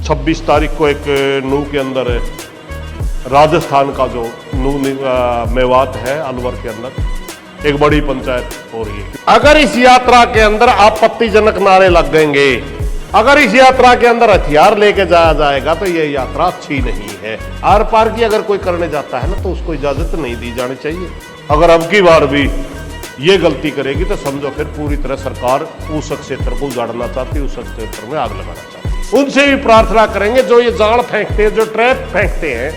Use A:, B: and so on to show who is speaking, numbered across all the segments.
A: 26 तारीख को एक नू के अंदर राजस्थान का जो नू मेवात है अलवर के अंदर एक बड़ी पंचायत हो रही है। अगर इस यात्रा के अंदर आपत्तिजनक नारे लग जाएंगे, अगर इस यात्रा के अंदर हथियार लेके जाया जाएगा तो ये यात्रा अच्छी नहीं है। आर पार की अगर कोई करने जाता है ना तो उसको इजाजत नहीं दी जानी चाहिए। अगर अब की बार भी ये गलती करेगी तो समझो फिर पूरी तरह सरकार उस क्षेत्र को उजाड़ना चाहती है, उस क्षेत्र में आग लगाना चाहती है। उनसे भी प्रार्थना करेंगे जो ये जाल फेंकते हैं, जो ट्रैप फेंकते हैं,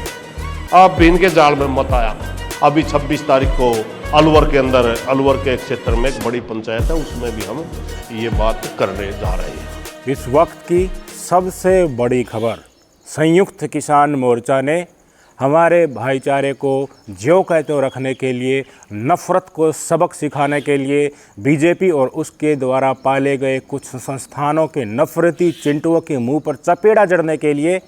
A: आप भी इनके जाल में मत आया। अभी 26 तारीख को अलवर के अंदर, अलवर के क्षेत्र में एक बड़ी पंचायत है, उसमें भी हम ये बात करने जा रहे हैं।
B: इस वक्त की सबसे बड़ी खबर, संयुक्त किसान मोर्चा ने हमारे भाईचारे को ज्यों का त्यों रखने के लिए, नफ़रत को सबक सिखाने के लिए, बीजेपी और उसके द्वारा पाले गए कुछ संस्थानों के नफरती चिंटुओं के मुंह पर चपेड़ा जड़ने के लिए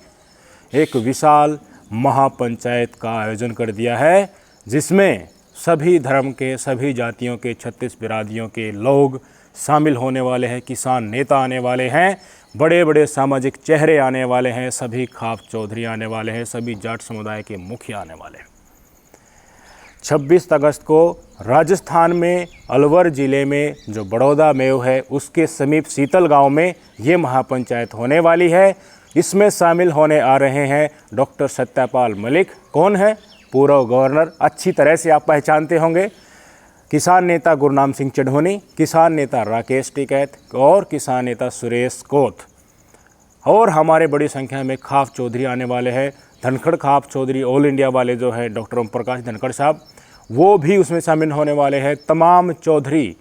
B: एक विशाल महापंचायत का आयोजन कर दिया है, जिसमें सभी धर्म के, सभी जातियों के, 36 बिरादियों के लोग शामिल होने वाले हैं। किसान नेता आने वाले हैं, बड़े बड़े सामाजिक चेहरे आने वाले हैं, सभी खाप चौधरी आने वाले हैं, सभी जाट समुदाय के मुखिया आने वाले हैं। 26 अगस्त को राजस्थान में अलवर ज़िले में जो बड़ौदा मेव है उसके समीप शीतल गांव में ये महापंचायत होने वाली है। इसमें शामिल होने आ रहे हैं डॉक्टर सत्यपाल मलिक। कौन है? पूर्व गवर्नर, अच्छी तरह से आप पहचानते होंगे। किसान नेता गुरनाम सिंह चढ़ोनी, किसान नेता राकेश टिकैत और किसान नेता सुरेश कोत। और हमारे बड़ी संख्या में खाप चौधरी आने वाले हैं। धनखड़ खाप चौधरी ऑल इंडिया वाले जो है डॉक्टर ओम प्रकाश धनखड़ साहब, वो भी उसमें शामिल होने वाले हैं। तमाम चौधरी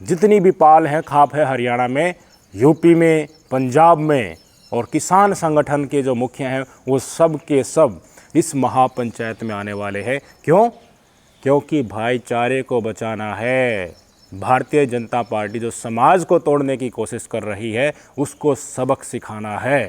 B: जितनी भी पाल हैं, खाप है हरियाणा में, यूपी में, पंजाब में, और किसान संगठन के जो मुखिया हैं वो सब के सब इस महापंचायत में आने वाले हैं। क्यों? क्योंकि भाईचारे को बचाना है। भारतीय जनता पार्टी जो समाज को तोड़ने की कोशिश कर रही है उसको सबक सिखाना है।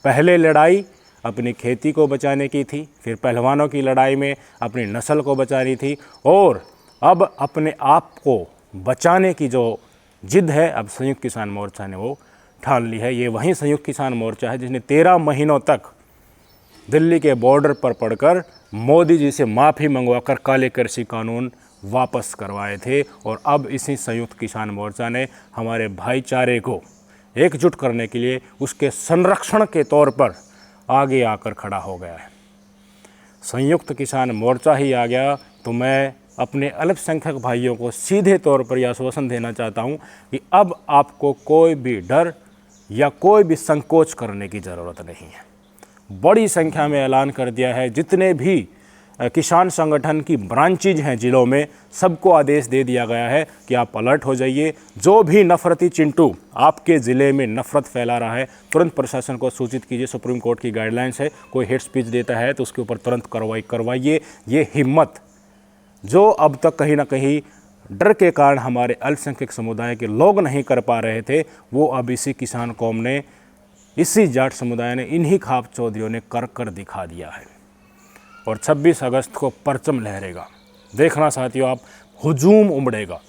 B: पहले लड़ाई अपनी खेती को बचाने की थी, फिर पहलवानों की लड़ाई में अपनी नस्ल को बचानी थी, और अब अपने आप को बचाने की जो जिद है अब संयुक्त किसान मोर्चा ने वो ठान ली है। ये वही संयुक्त किसान मोर्चा है जिसने 13 महीनों तक दिल्ली के बॉर्डर पर पड़कर मोदी जी से माफ़ी मंगवाकर काले कृषि कानून वापस करवाए थे, और अब इसी संयुक्त किसान मोर्चा ने हमारे भाईचारे को एकजुट करने के लिए उसके संरक्षण के तौर पर आगे आकर खड़ा हो गया है। संयुक्त किसान मोर्चा ही आ गया तो मैं अपने अल्पसंख्यक भाइयों को सीधे तौर पर यह आश्वासन देना चाहता हूँ कि अब आपको कोई भी डर या कोई भी संकोच करने की ज़रूरत नहीं है। बड़ी संख्या में ऐलान कर दिया है, जितने भी किसान संगठन की ब्रांचेज हैं ज़िलों में, सबको आदेश दे दिया गया है कि आप अलर्ट हो जाइए। जो भी नफरती चिंटू आपके ज़िले में नफ़रत फैला रहा है तुरंत प्रशासन को सूचित कीजिए। सुप्रीम कोर्ट की गाइडलाइंस है, कोई हेट स्पीच देता है तो उसके ऊपर तुरंत कार्रवाई करवाइए। ये हिम्मत जो अब तक कहीं ना कहीं डर के कारण हमारे अल्पसंख्यक समुदाय के लोग नहीं कर पा रहे थे, वो अब इसी किसान कौम ने, इसी जाट समुदाय ने, इन्हीं खाप चौधरियों ने कर दिखा दिया है। और 26 अगस्त को परचम लहरेगा। देखना साथियों आप, हुजूम उमड़ेगा।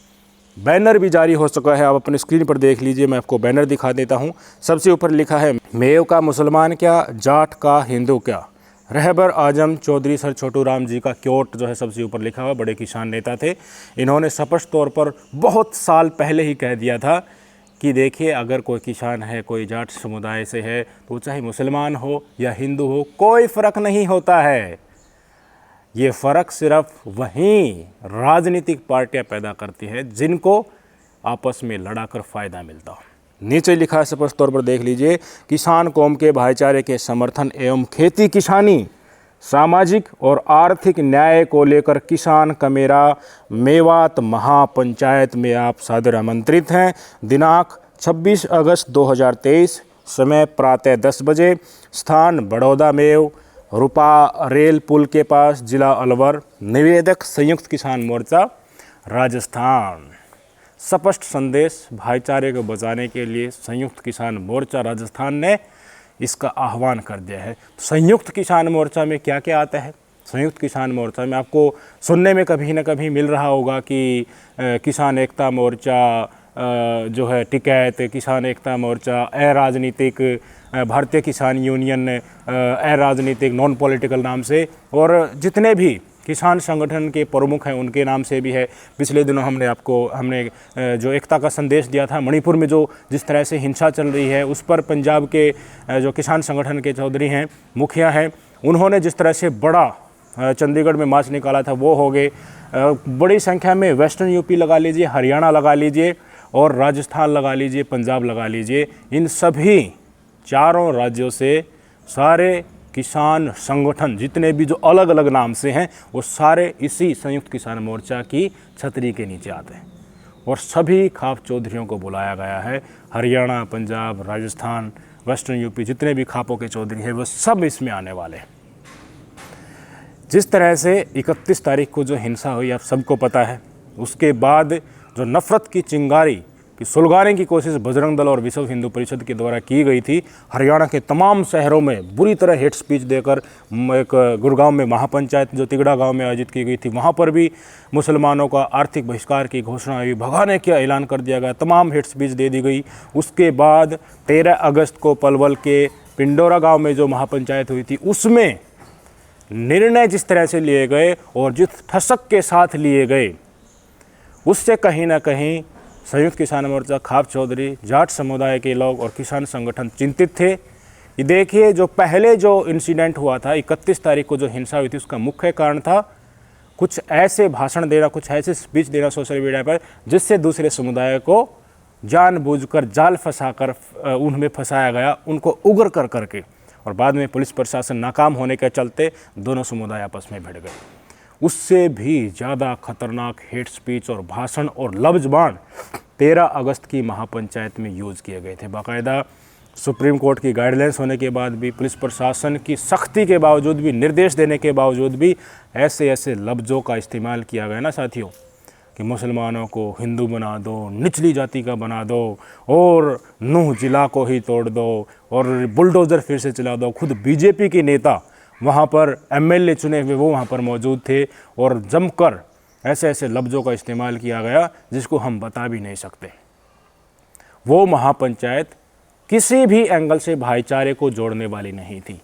B: बैनर भी जारी हो चुका है, आप अपनी स्क्रीन पर देख लीजिए। मैं आपको बैनर दिखा देता हूँ। सबसे ऊपर लिखा है, मेव का मुसलमान क्या, जाट का हिंदू क्या। रहबर आजम चौधरी सर छोटू राम जी का क्योट जो है सबसे ऊपर लिखा हुआ। बड़े किसान नेता थे। इन्होंने स्पष्ट तौर पर बहुत साल पहले ही कह दिया था कि देखिए, अगर कोई किसान है, कोई जाट समुदाय से है, तो चाहे मुसलमान हो या हिंदू हो, कोई फ़र्क नहीं होता है। ये फ़र्क सिर्फ वहीं राजनीतिक पार्टियां पैदा करती हैं जिनको आपस में लड़ाकर फ़ायदा मिलता हो। नीचे लिखा है स्पष्ट तौर पर देख लीजिए, किसान कौम के भाईचारे के समर्थन एवं खेती किसानी, सामाजिक और आर्थिक न्याय को लेकर किसान कमेरा मेवात महापंचायत में आप सादर आमंत्रित हैं। दिनांक 26 अगस्त 2023, समय प्रातः 10 बजे, स्थान बड़ौदा मेव, रूपा रेल पुल के पास, जिला अलवर। निवेदक संयुक्त किसान मोर्चा राजस्थान। स्पष्ट संदेश, भाईचारे को बचाने के लिए संयुक्त किसान मोर्चा राजस्थान ने इसका आह्वान कर दिया है। संयुक्त किसान मोर्चा में क्या क्या आता है? संयुक्त किसान मोर्चा में आपको सुनने में कभी ना कभी मिल रहा होगा कि किसान एकता मोर्चा जो है टिकैत, किसान एकता मोर्चा अराजनीतिक, भारतीय किसान यूनियन अराजनीतिक नॉन पॉलिटिकल नाम से, और जितने भी किसान संगठन के प्रमुख हैं उनके नाम से भी है। पिछले दिनों हमने जो एकता का संदेश दिया था, मणिपुर में जो जिस तरह से हिंसा चल रही है उस पर पंजाब के जो किसान संगठन के चौधरी हैं, मुखिया हैं, उन्होंने जिस तरह से बड़ा चंडीगढ़ में मार्च निकाला था वो हो गए। बड़ी संख्या में वेस्टर्न यूपी लगा लीजिए, हरियाणा लगा लीजिए और राजस्थान लगा लीजिए, पंजाब लगा लीजिए, इन सभी चारों राज्यों से सारे किसान संगठन जितने भी जो अलग अलग नाम से हैं वो सारे इसी संयुक्त किसान मोर्चा की छतरी के नीचे आते हैं। और सभी खाप चौधरियों को बुलाया गया है। हरियाणा, पंजाब, राजस्थान, वेस्टर्न यूपी, जितने भी खापों के चौधरी हैं वो सब इसमें आने वाले हैं। जिस तरह से 31 तारीख को जो हिंसा हुई आप सबको पता है, उसके बाद जो नफ़रत की चिंगारी कि सुलगाने की कोशिश बजरंग दल और विश्व हिंदू परिषद के द्वारा की गई थी, हरियाणा के तमाम शहरों में बुरी तरह हेट स्पीच देकर, एक गुड़गांव में महापंचायत जो तिगड़ा गांव में आयोजित की गई थी वहां पर भी मुसलमानों का आर्थिक बहिष्कार की घोषणा हुई, भगाने का ऐलान कर दिया गया, तमाम हेट स्पीच दे दी गई। उसके बाद 13 अगस्त को पलवल के पिंडोरा गाँव में जो महापंचायत हुई थी उसमें निर्णय जिस तरह से लिए गए और जिस ठसक के साथ लिए गए, उससे कहीं ना कहीं संयुक्त किसान मोर्चा, खाप चौधरी, जाट समुदाय के लोग और किसान संगठन चिंतित थे। ये देखिए, जो पहले जो इंसिडेंट हुआ था 31 तारीख को जो हिंसा हुई थी, उसका मुख्य कारण था कुछ ऐसे भाषण देना, कुछ ऐसे स्पीच देना सोशल मीडिया पर जिससे दूसरे समुदाय को जानबूझकर जाल फंसाकर उनमें फंसाया गया, उनको उग्र कर करके, और बाद में पुलिस प्रशासन नाकाम होने के चलते दोनों समुदाय आपस में भिड़ गए। उससे भी ज़्यादा खतरनाक हेट स्पीच और भाषण और लफ्ज़बान 13 अगस्त की महापंचायत में यूज़ किए गए थे। बाकायदा सुप्रीम कोर्ट की गाइडलाइंस होने के बाद भी, पुलिस प्रशासन की सख्ती के बावजूद भी, निर्देश देने के बावजूद भी ऐसे ऐसे लफ्ज़ों का इस्तेमाल किया गया ना साथियों, कि मुसलमानों को हिंदू बना दो, निचली जाति का बना दो, और नूह जिला को ही तोड़ दो, और बुलडोज़र फिर से चला दो। खुद बीजेपी के नेता वहाँ पर एमएलए चुने हुए वो वहाँ पर मौजूद थे, और जमकर ऐसे ऐसे लफ्ज़ों का इस्तेमाल किया गया जिसको हम बता भी नहीं सकते। वो महापंचायत किसी भी एंगल से भाईचारे को जोड़ने वाली नहीं थी,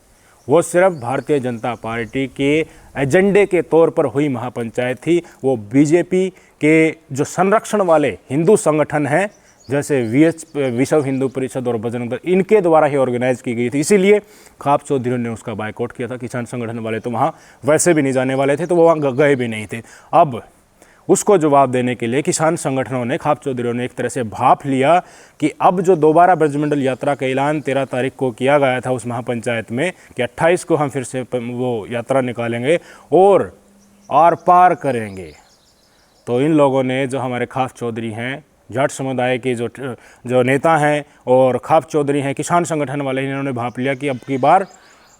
B: वो सिर्फ भारतीय जनता पार्टी के एजेंडे के तौर पर हुई महापंचायत थी। वो बीजेपी के जो संरक्षण वाले हिंदू संगठन हैं, जैसे विश्व हिंदू परिषद और बजरंग दल, इनके द्वारा ही ऑर्गेनाइज की गई थी। इसीलिए खाप चौधरी ने उसका बायकॉट किया था। किसान संगठन वाले तो वहाँ वैसे भी नहीं जाने वाले थे, तो वो वहाँ गए भी नहीं थे। अब उसको जवाब देने के लिए किसान संगठनों ने, खाप चौधरी ने एक तरह से भाप लिया कि अब जो दोबारा ब्रजमंडल यात्रा का ऐलान 13 तारीख को किया गया था उस महापंचायत में, कि 28 को हम फिर से वो यात्रा निकालेंगे और आर पार करेंगे, तो इन लोगों ने, जो हमारे खाप चौधरी हैं, जाट समुदाय के जो नेता हैं और खाप चौधरी हैं, किसान संगठन वाले, इन्होंने भाप लिया कि अब की बार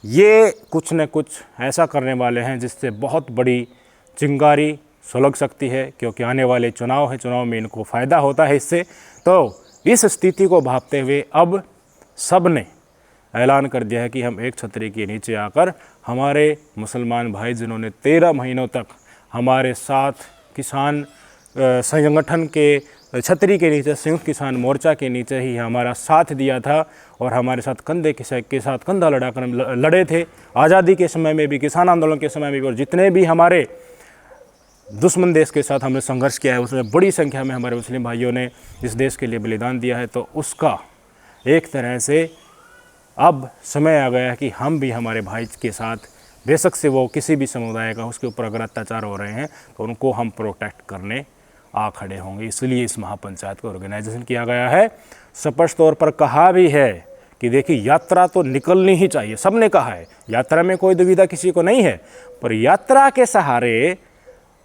B: ये कुछ न कुछ ऐसा करने वाले हैं जिससे बहुत बड़ी चिंगारी सुलग सकती है, क्योंकि आने वाले चुनाव है, चुनाव में इनको फ़ायदा होता है इससे। तो इस स्थिति को भांपते हुए अब सब ने ऐलान कर दिया है कि हम एक छतरी के नीचे आकर हमारे मुसलमान भाई, जिन्होंने 13 महीनों तक हमारे साथ किसान संगठन के छतरी के नीचे, संयुक्त किसान मोर्चा के नीचे ही हमारा साथ दिया था और हमारे साथ कंधे के साथ कंधा लड़ाकर लड़े थे, आज़ादी के समय में भी, किसान आंदोलन के समय में भी, और जितने भी हमारे दुश्मन देश के साथ हमने संघर्ष किया है उसमें बड़ी संख्या में हमारे मुस्लिम भाइयों ने इस देश के लिए बलिदान दिया है। तो उसका एक तरह से अब समय आ गया है कि हम भी हमारे भाई के साथ, बेशक से वो किसी भी समुदाय का, उसके ऊपर अगर अत्याचार हो रहे हैं तो उनको हम प्रोटेक्ट करने आ खड़े होंगे। इसलिए इस महापंचायत को ऑर्गेनाइजेशन किया गया है। स्पष्ट तौर पर कहा भी है कि देखिए, यात्रा तो निकलनी ही चाहिए, सबने कहा है, यात्रा में कोई दुविधा किसी को नहीं है, पर यात्रा के सहारे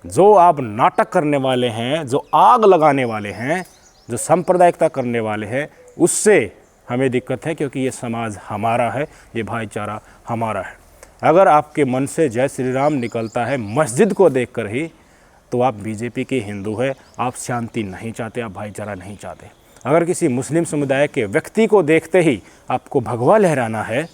B: जो आप नाटक करने वाले हैं, जो आग लगाने वाले हैं, जो सांप्रदायिकता करने वाले हैं, उससे हमें दिक्कत है, क्योंकि ये समाज हमारा है, ये भाईचारा हमारा है। अगर आपके मन से जय श्री राम निकलता है मस्जिद को देखकर ही, तो आप बीजेपी के हिंदू हैं, आप शांति नहीं चाहते, आप भाईचारा नहीं चाहते। अगर किसी मुस्लिम समुदाय के व्यक्ति को देखते ही आपको भगवा लहराना है,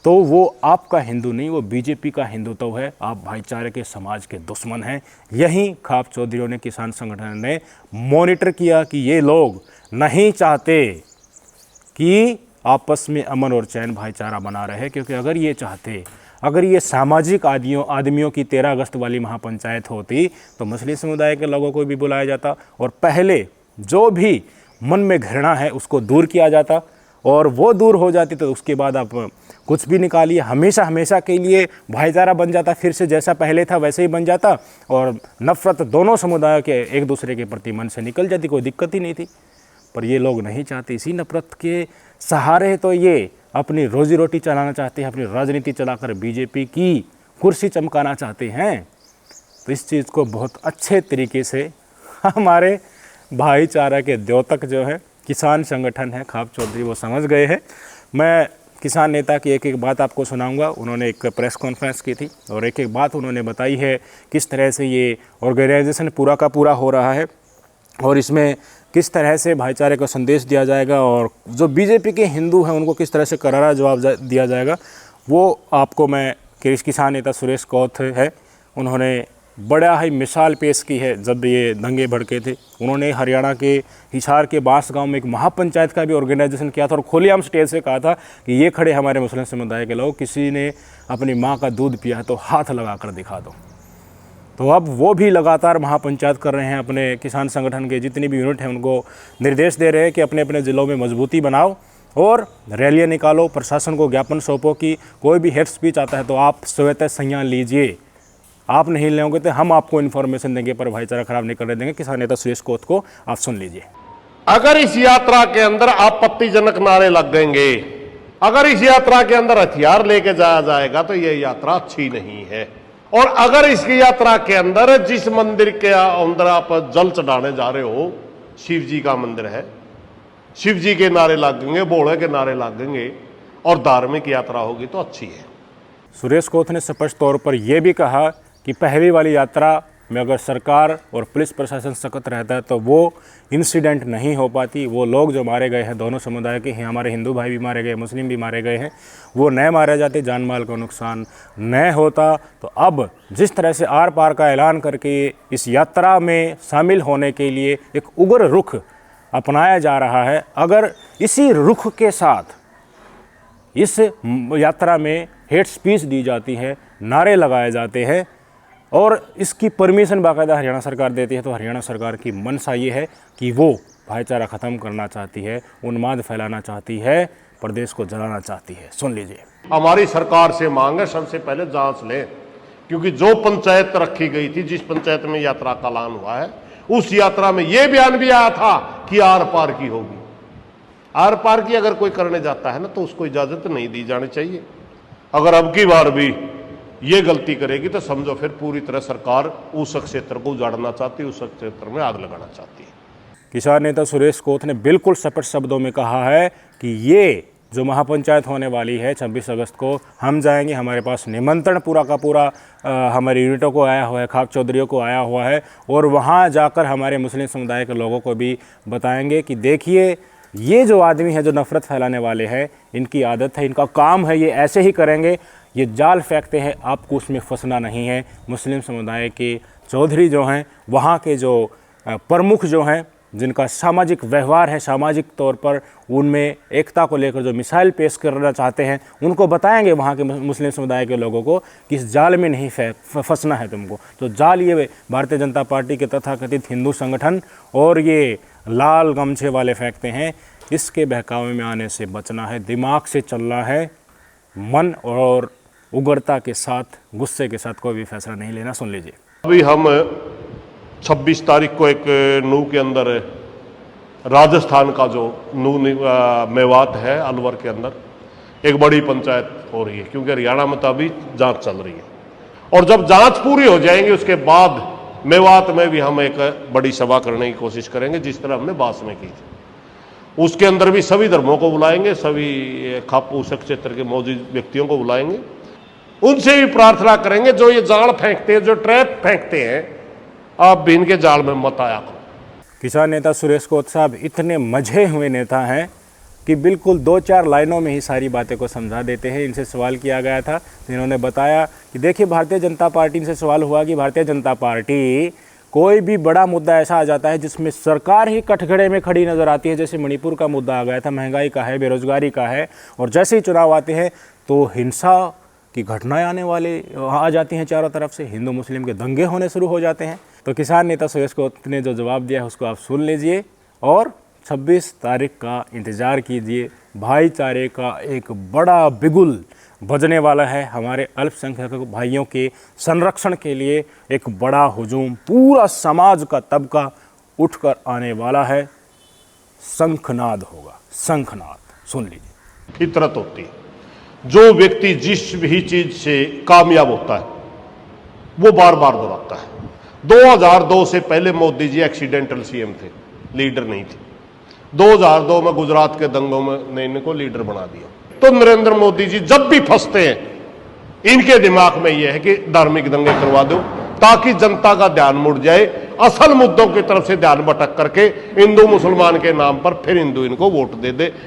B: तो वो आपका हिंदू नहीं, वो बीजेपी का हिंदुत्व है, आप भाईचारे के समाज के दुश्मन हैं। यही खाप चौधरियों ने, किसान संगठन ने मॉनिटर किया कि ये लोग नहीं चाहते कि आपस में अमन और चैन भाईचारा बना रहे, क्योंकि अगर ये चाहते, अगर ये सामाजिक आदमियों की 13 अगस्त वाली महापंचायत होती तो मुस्लिम समुदाय के लोगों को भी बुलाया जाता और पहले जो भी मन में घृणा है उसको दूर किया जाता, और वो दूर हो जाती तो उसके बाद आप कुछ भी निकालिए, हमेशा हमेशा के लिए भाईचारा बन जाता, फिर से जैसा पहले था वैसे ही बन जाता, और नफ़रत दोनों समुदायों के एक दूसरे के प्रति मन से निकल जाती, कोई दिक्कत ही नहीं थी। पर ये लोग नहीं चाहते, इसी नफरत के सहारे तो ये अपनी रोजी रोटी चलाना चाहते हैं, अपनी राजनीति चलाकर बीजेपी की कुर्सी चमकाना चाहते हैं। तो इस चीज़ को बहुत अच्छे तरीके से हमारे भाईचारा के द्योतक जो है किसान संगठन है खाप चौधरी, वो समझ गए हैं। मैं किसान नेता की एक एक बात आपको सुनाऊंगा। उन्होंने एक प्रेस कॉन्फ्रेंस की थी और एक एक बात उन्होंने बताई है किस तरह से ये ऑर्गेनाइजेशन पूरा का पूरा हो रहा है और इसमें किस तरह से भाईचारे का संदेश दिया जाएगा और जो बीजेपी के हिंदू हैं उनको किस तरह से करारा जवाब दिया जाएगा। वो आपको मैं किसान नेता सुरेश कौथ है, उन्होंने बड़ा ही मिसाल पेश की है। जब ये दंगे भड़के थे उन्होंने हरियाणा के हिसार के बांस गांव में एक महापंचायत का भी ऑर्गेनाइजेशन किया था और खुलेआम स्टेज से कहा था कि ये खड़े हमारे मुस्लिम समुदाय के लोग, किसी ने अपनी माँ का दूध पिया है तो हाथ लगा कर दिखा दो। तो अब वो भी लगातार महापंचायत कर रहे हैं, अपने किसान संगठन के जितनी भी यूनिट हैं उनको निर्देश दे रहे हैं कि अपने अपने ज़िलों में मजबूती बनाओ और रैलियाँ निकालो, प्रशासन को ज्ञापन सौंपो कि कोई भी हेट स्पीच आता है तो आप स्वतः संज्ञान लीजिए, आप नहीं लेंगे तो हम आपको इन्फॉर्मेशन देंगे पर भाईचारा खराब नहीं करने देंगे। किसान नेता सुरेश कौथ को आप सुन लीजिए।
A: अगर इस यात्रा के अंदर आपत्तिजनक नारे लग गएंगे, अगर इस यात्रा के अंदर हथियार लेके जाया जाएगा तो यह यात्रा अच्छी नहीं है। और अगर इस यात्रा के अंदर जिस मंदिर के अंदर आप जल चढ़ाने जा रहे हो, शिव जी का मंदिर है, शिव जी के नारे लगेंगे, भोले के नारे लगेंगे और धार्मिक यात्रा होगी तो अच्छी है।
B: सुरेश कौथ ने स्पष्ट तौर पर यह भी कहा कि पहली वाली यात्रा में अगर सरकार और पुलिस प्रशासन सख्त रहता है तो वो इंसिडेंट नहीं हो पाती। वो लोग जो मारे गए हैं दोनों समुदाय के हैं, हमारे हिंदू भाई भी मारे गए, मुस्लिम भी मारे गए हैं, वो न मारे जाते, जान माल का नुकसान न होता। तो अब जिस तरह से आर पार का ऐलान करके इस यात्रा में शामिल होने के लिए एक उग्र रुख अपनाया जा रहा है, अगर इसी रुख के साथ इस यात्रा में हेट स्पीच दी जाती है, नारे लगाए जाते हैं और इसकी परमिशन बाकायदा हरियाणा सरकार देती है, तो हरियाणा सरकार की मंशा ये है कि वो भाईचारा ख़त्म करना चाहती है, उन्माद फैलाना चाहती है, प्रदेश को जलाना चाहती है। सुन लीजिए।
A: हमारी सरकार से मांग है सबसे पहले जांच लें, क्योंकि जो पंचायत रखी गई थी, जिस पंचायत में यात्रा का ऐलान हुआ है, उस यात्रा में यह बयान भी आया था कि आर पार की होगी। आर पार की अगर कोई करने जाता है ना तो उसको इजाजत नहीं दी जानी चाहिए। अगर अब की बार भी ये गलती करेगी तो समझो फिर पूरी तरह सरकार उस क्षेत्र को उजाड़ना चाहती है, उस क्षेत्र में आग लगाना चाहती है।
B: किसान नेता सुरेश कौथ ने बिल्कुल स्पष्ट शब्दों में कहा है कि ये जो महापंचायत होने वाली है 26 अगस्त को, हम जाएंगे, हमारे पास निमंत्रण पूरा का पूरा हमारी यूनिटों को आया हुआ है, खाप चौधरियों को आया हुआ है, और वहाँ जाकर हमारे मुस्लिम समुदाय के लोगों को भी बताएंगे कि देखिए ये जो आदमी है जो नफ़रत फैलाने वाले हैं, इनकी आदत है, इनका काम है, ये ऐसे ही करेंगे, ये जाल फेंकते हैं, आपको उसमें फंसना नहीं है। मुस्लिम समुदाय के चौधरी जो हैं, वहाँ के जो प्रमुख जो हैं, जिनका सामाजिक व्यवहार है, सामाजिक तौर पर उनमें एकता को लेकर जो मिसाइल पेश करना चाहते हैं, उनको बताएंगे वहाँ के मुस्लिम समुदाय के लोगों को कि इस जाल में नहीं फंसना है तुमको। तो जाल ये भारतीय जनता पार्टी के तथाकथित हिंदू संगठन और ये लाल गमछे वाले फेंकते हैं, इसके बहकावे में आने से बचना है, दिमाग से चलना है, मन और उग्रता के साथ, गुस्से के साथ कोई भी फैसला नहीं लेना। सुन लीजिए।
A: अभी हम 26 तारीख को एक नूह के अंदर राजस्थान का जो नूह मेवात है, अलवर के अंदर एक बड़ी पंचायत हो रही है, क्योंकि हरियाणा में तो अभी जांच चल रही है। और जब जांच पूरी हो जाएंगी उसके बाद मेवात में भी हम एक बड़ी सभा करने की कोशिश करेंगे, जिस तरह हमने बास में की थी। उसके अंदर भी सभी धर्मों को बुलाएंगे, सभी खाप उस क्षेत्र के मौजूद व्यक्तियों को बुलाएंगे, उनसे भी प्रार्थना करेंगे जो ये जाल फेंकते हैं, जो ट्रैप फेंकते हैं, आप भी इनके जाल में मत आया करो।
B: किसान नेता सुरेश कौथ साहब इतने मजे हुए नेता हैं कि बिल्कुल 2-4 लाइनों में ही सारी बातें को समझा देते हैं। इनसे सवाल किया गया था, इन्होंने बताया कि देखिए भारतीय जनता पार्टी, इनसे सवाल हुआ कि भारतीय जनता पार्टी कोई भी बड़ा मुद्दा ऐसा आ जाता है जिसमें सरकार ही कठघरे में खड़ी नज़र आती है, जैसे मणिपुर का मुद्दा आ गया था, महंगाई का है, बेरोजगारी का है, और जैसे ही चुनाव आते हैं तो हिंसा की घटनाएं आ जाती हैं चारों तरफ से, हिंदू मुस्लिम के दंगे होने शुरू हो जाते हैं। तो किसान नेता सुरेश कोत ने जो जवाब दिया है उसको आप सुन लीजिए और 26 तारीख का इंतज़ार कीजिए। भाईचारे का एक बड़ा बिगुल बजने वाला है। हमारे अल्पसंख्यक भाइयों के संरक्षण के लिए एक बड़ा हुजूम पूरा समाज का तबका उठकर आने वाला है। शंखनाद होगा, शंखनाद। सुन लीजिए।
A: फितरत होती है, जो व्यक्ति जिस भी चीज से कामयाब होता है वो बार बार दोहराता है। 2002 से पहले मोदी जी एक्सीडेंटल सीएम थे, लीडर नहीं थे। 2002 में गुजरात के दंगों में ने इनको लीडर बना दिया। तो नरेंद्र मोदी जी जब भी फंसते हैं इनके दिमाग में यह है कि धार्मिक दंगे करवा दो ताकि जनता का ध्यान मुड़ जाए, असल मुद्दों की तरफ से ध्यान भटक करके हिंदू मुसलमान के नाम पर फिर हिंदू इनको वोट दे दे।